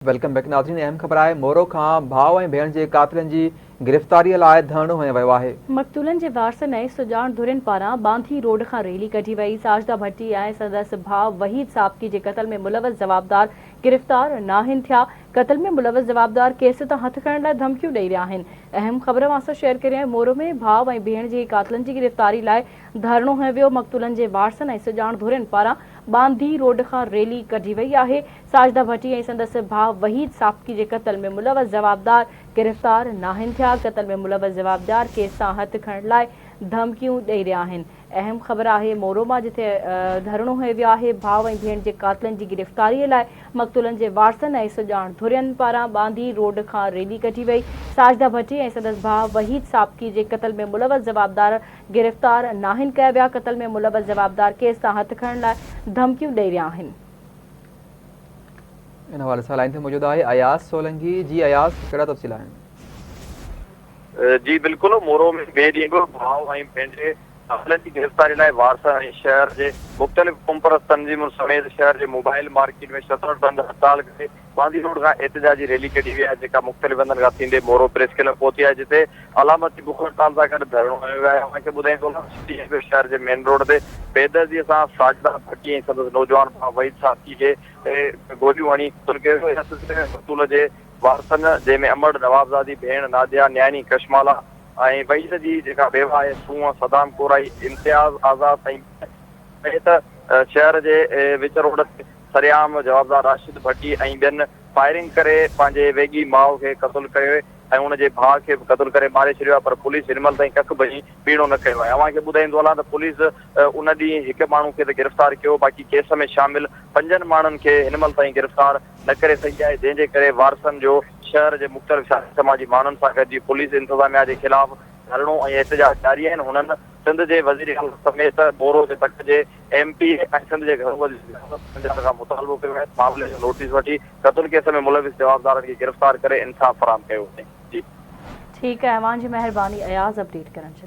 Welcome back नाज़रीन। अहम ख़बर आहे मोरो खां भाउ ऐं भेण जे कातिलनि जी गिरफ़्तारीअ लाइ धरणो हंयो वियो आहे। मक़तूलनि जे वारसनि ऐं सुजाण धुरियुनि पारां बांधी रोड खां रैली कढी वई। साजिदा भट्टी ऐं संदसि भाउ वहीद साबकी जे क़त्ल में मुलवस जवाबदार गिरफ़्तार नाहिनि थिया। क़त्ल में मुलवस जवाबदार केस तां हथ खणण लाइ धमकियूं ॾेई रहिया आहिनि। अहम ख़बर वां शेयर करे मोरो में भाउ ऐं भेण जे कातिलनि जी गिरफ़्तारी लाइ धरणो हंयो वियो। मक़तूलनि जे वारसनि ऐं सुजाण धुरियुनि पारां बांधी रोड खां रैली कढी वई आहे। साजिदा भट्टी ऐं संदसि भाउ वहीद साबकी जे क़त्ल में मुलवस जवाबदार गिरफ़्तार नाहिनि थिया। क़त्ल में मुलवस जवाबदार केस तां हथ खणण लाइ धमकियूं ॾेई रहिया आहिनि। अहम ख़बर आहे मोरो मां जिथे धरणो हंयो वियो आहे। भाउ ऐं भेण जे कातिलनि जी गिरफ़्तारीअ लाइ मक़तूलनि जे वारसनि ऐं सुजाण धुरियुनि पारां बांधी रोड खां रैली कढी वई। साजिदा भट्टी ऐं संदसि भाउ वहीद साबकी जे क़त्ल में मुलवस जवाबदार गिरफ़्तार नाहिनि कया विया। क़त्ल में मुलवस जवाबदार केस तां हथ खणण लाइ धमकियूं ॾेई रहिया आहिनि। इन हवाले सां लाइन ते मौजूद आहे अयास सोलंकी। जी अयास, कहिड़ा तफ़सील आहिनि? जी बिल्कुल, मोरो में ॿिए ॾींहुं भाउ ऐं भेण जे कातिलनि जी गिरफ़्तारी लाइ वारस ऐं शहर जे मुख़्तलिफ़ क़ौमपरस्त तंज़ीमुनि समेत शहर जे मोबाइल मार्केट में शटर बंदि हड़ताल करे बांधी रोड खां एहतिजाजी रैली कढी वई आहे, जेका मुख़्तलिफ़ हंधनि खां थींदे मोरो प्रेस क्लब पहुती आहे, जिते अलामती बुख हड़ताल सां गॾु धरणो हंयो वियो आहे। असांखे ॿुधाईंदो शहर जे मेन रोड ते बेदर्दीअ सां साजिदा भट्टी ऐं संदसि नौजवान भाउ वहीद साबकी खे गोलियूं हणी क़त्ल जे वारसनि, जंहिंमें अमर नवाबज़ादी भेण नादिया न्यानी कशमाला ऐं वहीद जी जेका बेवा आहे सूंह सदाम कोराई इम्तियाज़ आज़ाद ऐं शहर जे विच रोड ते सरियाम जवाबदार राशिद भट्टी ऐं ॿियनि फायरिंग करे पंहिंजे वेगी माउ खे क़त्ल कयो ऐं हुनजे भाउ खे बि क़त्ल करे मारे छॾियो आहे। पर पुलिस हिन महिल ताईं कख बि पीड़ो न कयो आहे। अव्हांखे ॿुधाईंदो हलां त पुलिस उन ॾींहुं हिकु माण्हू खे त गिरफ़्तार कयो, बाक़ी केस में शामिल 5 माण्हुनि खे हिन महिल ताईं गिरफ़्तार न करे सघी आहे, जंहिंजे करे वारसनि जो शहर जे मुख़्तलिफ़ समाजी माण्हुनि सां गॾिजी पुलिस इंतिज़ामिया जे ख़िलाफ़ धरणो ऐं एहतिजाज जारी आहिनि। हुननि सिंध जे वज़ीर आला समेत मोरो जे तक जे MP ऐं सिंध जे घर खां मुतालबो कयो आहे। मामले जो नोटिस वठी क़त्ल केस में मुलविस जवाबदारनि खे गिरफ़्तार करे इंसाफ़ फराहम कयो वञे। जी ठीकु आहे, अव्हांजी महिरबानी अयाज़ अपडेट करण जे लाइ।